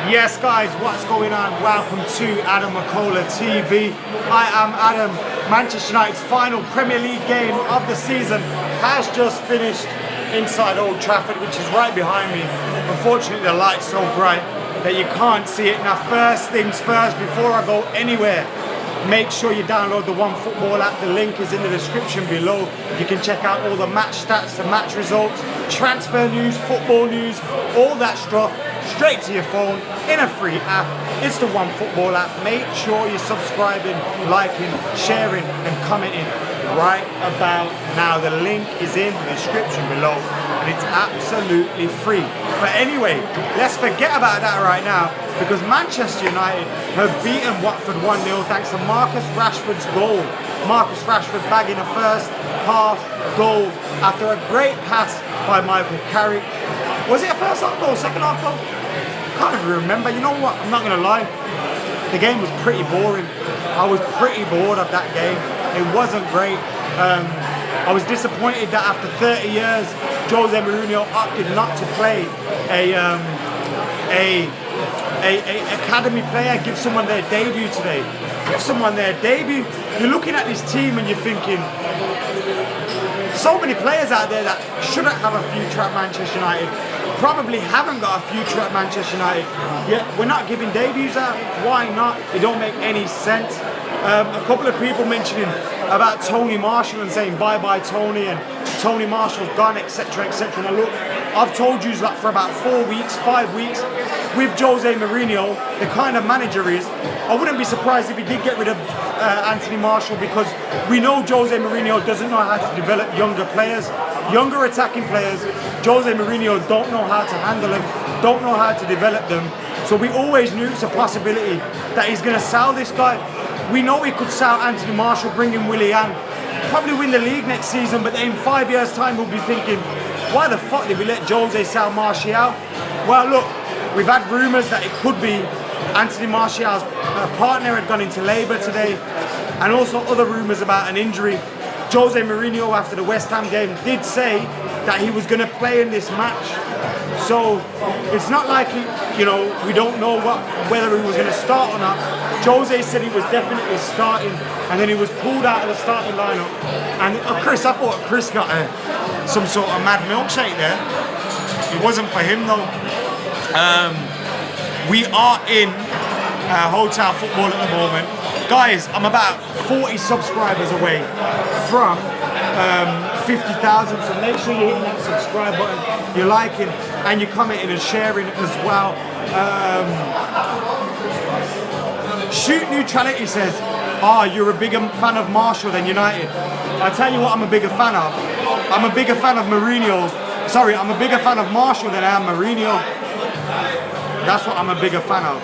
Yes guys, what's going on? Welcome to AdamMcKola TV. I am Adam. Manchester United's final Premier League game of the season has just finished inside Old Trafford, which is right behind me. Unfortunately the light's so bright that you can't see it. Now first things first, before I go anywhere, make sure you download the OneFootball app. The link is in the description below. You can check out all the match stats, the match results, transfer news, football news, all that stuff straight to your phone in a free app. It's the OneFootball app. Make sure you're subscribing, liking, sharing and commenting right about now. The link is in the description below and it's absolutely free. But anyway, let's forget about that right now, because Manchester United have beaten Watford 1-0 thanks to Marcus Rashford's goal. Marcus Rashford bagging a first half goal after a great pass by Carrick. Was it a first half goal, second half goal? Can't even remember. You know what? I'm not going to lie. The game was pretty boring. I was pretty bored of that game. It wasn't great. I was disappointed that after 30 years, Jose Mourinho opted not to play a academy player, give someone their debut today. Give someone their debut. You're looking at this team and you're thinking, so many players out there that shouldn't have a future at Manchester United, probably haven't got a future at Manchester United. Yet we're not giving debuts out. Why not? It don't make any sense. A couple of people mentioning about Tony Marshall and saying bye-bye Tony and Tony Marshall's gone, etc, etc. Now look, I've told you that for about 4 weeks, 5 weeks, with Jose Mourinho, the kind of manager is, I wouldn't be surprised if he did get rid of Anthony Marshall, because we know Jose Mourinho doesn't know how to develop younger players, younger attacking players. Jose Mourinho don't know how to handle them, don't know how to develop them. So we always knew it's a possibility that he's going to sell this guy. We know he could sell Anthony Marshall, bring in Willian, probably win the league next season, but in 5 years' time we'll be thinking, why the fuck did we let Jose sell Martial? Well look, we've had rumours that it could be Anthony Martial's partner had gone into labour today, and also other rumours about an injury. Jose Mourinho after the West Ham game did say that he was going to play in this match. So it's not like we don't know whether he was going to start or not. Jose said he was definitely starting, and then he was pulled out of the starting lineup. And Chris, I thought Chris got some sort of mad milkshake there. It wasn't for him though. We are in hotel football at the moment. Guys, I'm about 40 subscribers away from 50,000, so make sure you hit that subscribe button, you're liking and you're commenting and sharing as well. Shoot Neutrality says, you're a bigger fan of Marshall than United. I tell you what I'm a bigger fan of. I'm a bigger fan of Mourinho. Sorry, I'm a bigger fan of Marshall than I am Mourinho. That's what I'm a bigger fan of.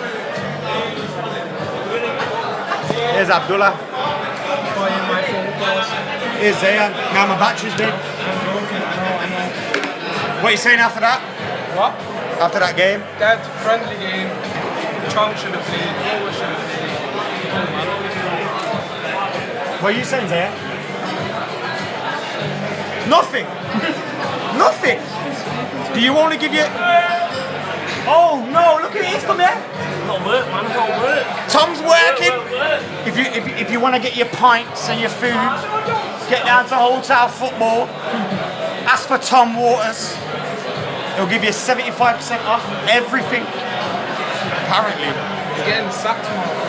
Here's Abdullah. Here's Zayan. Now my battery's dead. What are you saying after that? What? After that game? Dead, friendly game. Chong should have played, Ola should have played. What are you saying, Zayan? Nothing. Nothing. Do you want to give you... Oh no, look at it, he's come here. Not work, man, not work. Tom's working. If you want to get your pints and your food, get down to Hotel Football. Ask for Tom Waters. He'll give you 75% off everything. Apparently. He's getting sacked tomorrow.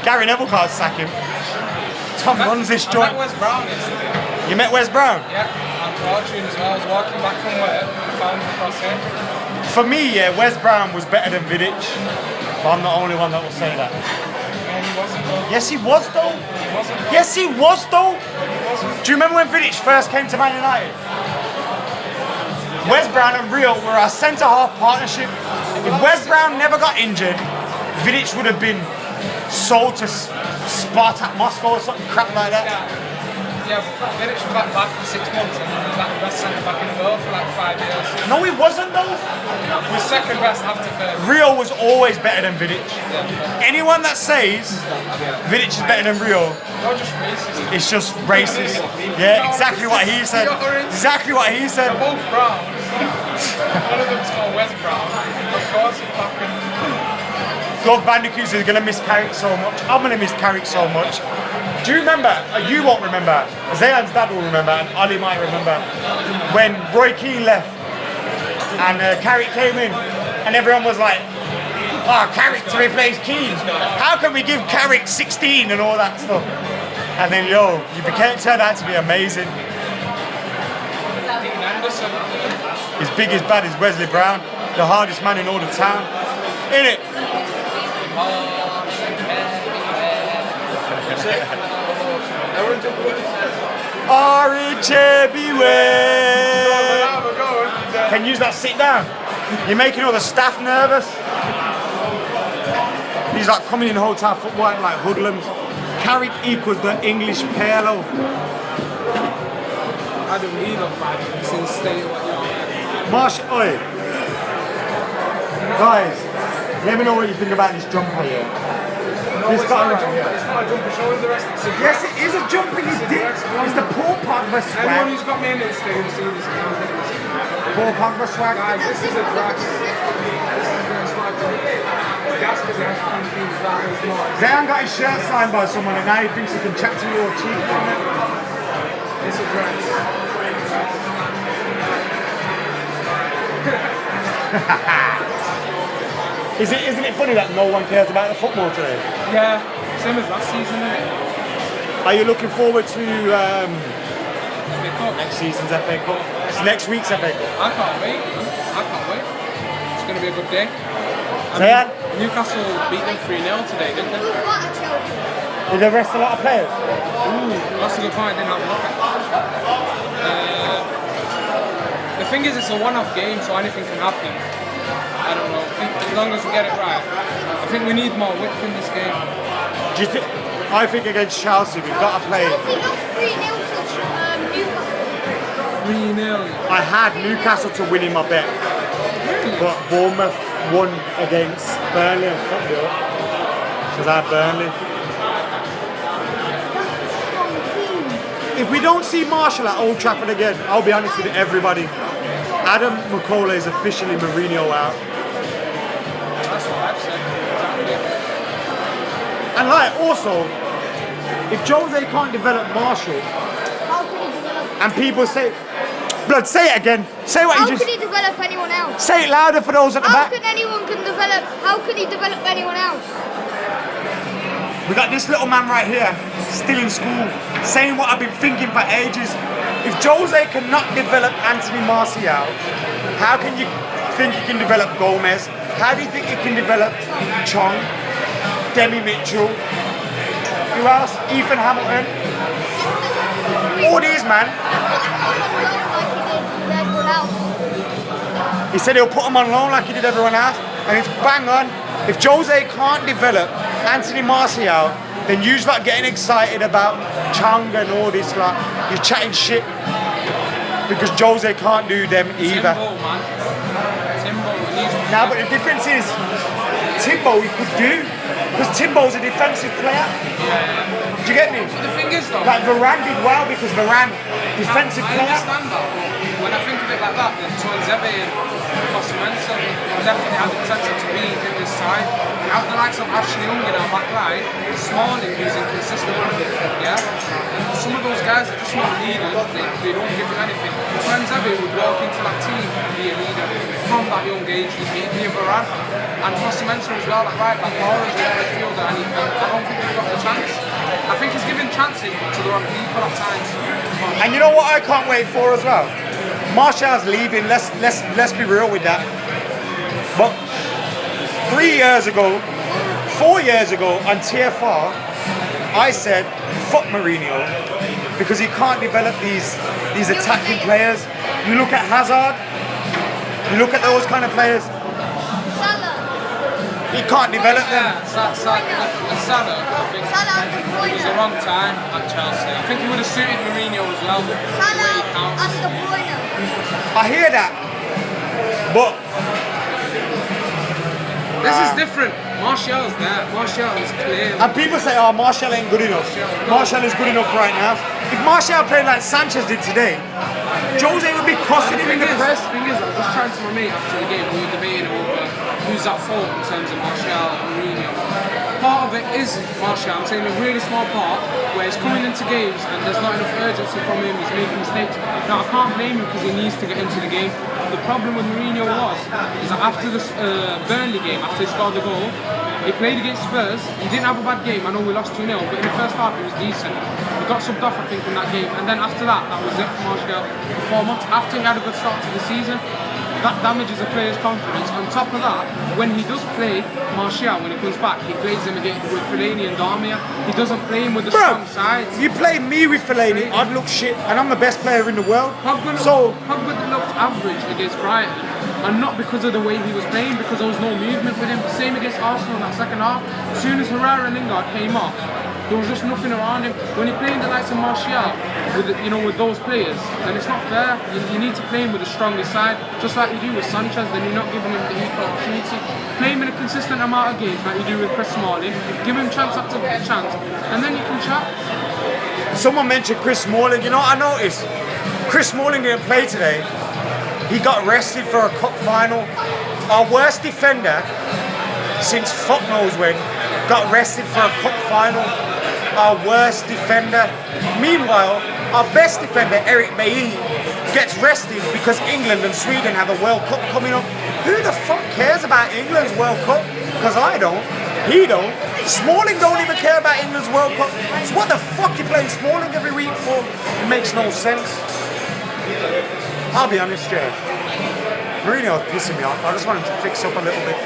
Gary Neville can't sack him. Tom runs this joint. I met Wes Brown yesterday. You met Wes Brown? Yeah, and Fortune as well. I was walking back from work and found him across here. For me, yeah, Wes Brown was better than Vidic. But I'm the only one that will say that. And he wasn't though. Yes, he was though. He wasn't though. Yes, he was though. He wasn't. Do you remember when Vidic first came to Man United? Wes Brown and Rio were our centre-half partnership. If Wes Brown never got injured, Vidic would have been sold to Spartak Moscow or something crap like that. Yeah, but Vidic was like back for 6 months and he was like the best centre back in the world for like 5 years. No, he wasn't though. He was second best after first. Rio was always better than Vidic. Yeah. Anyone that says Vidic is better than Rio, You're just racist. it's just racist. Yeah, exactly what he said. Exactly what he said. They're both brown. One of them's called Wes Brown. Dog Bandicoots is gonna miss Carrick so much. I'm gonna miss Carrick so much. Do you remember? You won't remember. Zayan's dad will remember, and Ali might remember when Roy Keane left and Carrick came in, and everyone was like, "Oh, Carrick to replace Keane. How can we give Carrick 16 and all that stuff?" And then turned out to be amazing. His biggest bad is Wesley Brown, the hardest man in all the town. Innit? Orange everywhere. Can you use that sit down? You're making all the staff nervous. He's like coming in hotel football like hoodlums. Carrick equals the English Pirlo. AdamMcKola since stay what you're Marsh, oi. Guys, let me know what you think about this jumper here. This guy right here. It's not a jumper, show the rest of the Yes, it is a jumper, you dick. It's the Paul Pogba Anyone swag. who's got me in this thing will see this. Paul Pogba swag. Guys, this is a drag. This is not a jumper. Gas because it has to be that is not. Zayan got his shirt signed by someone and now he thinks he can chat to your cheek. It's a dress. Isn't it funny that no one cares about the football today? Yeah, same as last season, isn't it? Are you looking forward to FA Cup. next season's FA Cup? It's next week's FA Cup. I can't wait, man. I can't wait. It's going to be a good day. Zayan, Newcastle beat them 3-0 today, didn't they? did they rest a lot of players? Ooh, that's a good point. I didn't have a look at that. The thing is, it's a one-off game, so anything can happen. I don't know. I think as long as we get it right, I think we need more width in this game. Do you think? I think against Chelsea we've got to play. 3-0. I had Newcastle to win in my bet, but Bournemouth won against Burnley and fucked it up because I had Burnley. If we don't see Marshall at Old Trafford again, I'll be honest with everybody. AdamMcKola is officially Mourinho out. That's what I've said. And like also, if Jose can't develop Marshall, and people say, blood, say it again. Say what How you just. can he develop anyone else? Say it louder for those at the How back. can anyone can develop? How can he develop anyone else? We got this little man right here, still in school, saying what I've been thinking for ages. If Jose cannot develop Anthony Martial, how can you think he can develop Gomez? How do you think he can develop Chong, Demi Mitchell? Who else? Ethan Hamilton. All these, man. He said he'll put him on loan like he did everyone else, and it's bang on. If Jose can't develop Anthony Martial, then you're not getting excited about Chong and all this, like, you're chatting shit because Jose can't do them either. Timbo, man. Timbo needs to. Now, but the difference is, Timbo he could do, because Timbo's a defensive player. Do you get me? But the thing is, though, Like Varane did well because Varane, defensive I player. understand that, but when I think of it like that, then Tuanzebe and Foster-Mensah definitely have the potential to be in this side. You have the likes of Ashley Young in our back line, Smalling who's inconsistent, yeah? And some of those guys are just not leaders, they don't give you anything. Tuanzebe would walk into that team and be a leader from that young age, he'd be a Varane. And Foster-Mensah as well, like right back, Laura's a midfielder, and I don't think he's got the chance. I think he's given chances to the wrong people at times. And you know what I can't wait for as well? Martial's leaving, let's be real with that. But 4 years ago on TFR, I said, fuck Mourinho, because he can't develop these attacking players. You look at Hazard, you look at those kind of players, he can't develop them. Salah, I think it was the wrong time at Chelsea. I think he would have suited Mourinho as well. I hear that, but this is different. Martial's there. Martial is clear. and people say, oh, Martial ain't good enough. Martial is good enough right now. If Martial played like Sanchez did today, Jose would be crossing him in the press. The thing is, I was just trying to my mate after the game. We were debating over who's who's at fault in terms of Martial and Mourinho. Part of it is Martial. I'm saying a really small part where he's coming into games and there's not enough urgency from him. He's making mistakes. Now I can't blame him because he needs to get into the game. The problem with Mourinho is that after the Burnley game, after he scored the goal, he played against Spurs. He didn't have a bad game. I know we lost 2-0, but in the first half he was decent. He got subbed off, I think, in that game. And then after that was it for Martial for 4 months. After he had a good start to the season, that damages a player's confidence. On top of that, when he does play Martial, when he comes back, he plays him again with Fellaini and Darmian. He doesn't play him with the strong sides. You play me with Fellaini, I'd look shit, and I'm the best player in the world. Pogba looked average against Brighton, and not because of the way he was playing, because there was no movement with him. Same against Arsenal in that second half. As soon as Herrera and Lingard came off, there was just nothing around him. When you're playing the likes of Martial with those players, then it's not fair. You need to play him with the strongest side, just like you do with Sanchez. Then you're not giving him the equal opportunity. Play him in a consistent amount of games, like you do with Chris Smalling. Give him chance after chance, and then you can chat. Someone mentioned Chris Smalling. You know what I noticed? Chris Smalling didn't play today. He got rested for a cup final. Our worst defender since fuck knows when got rested for a cup final. Our worst defender. Meanwhile, our best defender, Eric Bailly, gets rested because England and Sweden have a World Cup coming up. Who the fuck cares about England's World Cup? Because I don't. He don't. Smalling don't even care about England's World Cup. So what the fuck you playing Smalling every week for? It makes no sense. I'll be honest, Jay. Mourinho's pissing me off. I just want him to fix up a little bit.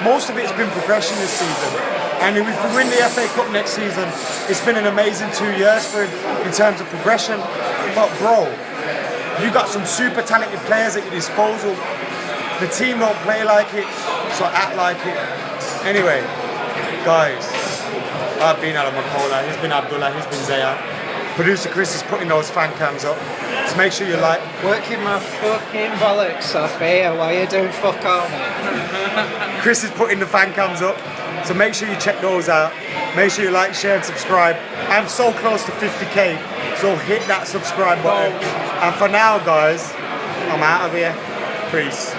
Most of it's been progression this season. And if we win the FA Cup next season, it's been an amazing 2 years for him in terms of progression. But bro, you got some super talented players at your disposal. The team don't play like it, so act like it. Anyway, guys, I've been AdamMcKola, he's been Abdullah, he's been Zaya. Producer Chris is putting those fan cams up. So make sure you like. Working my fucking bollocks off here while you do fuck all. Chris is putting the fan cams up. So make sure you check those out. Make sure you like, share and subscribe. I'm so close to 50k, so hit that subscribe button. And for now guys, I'm out of here. Peace.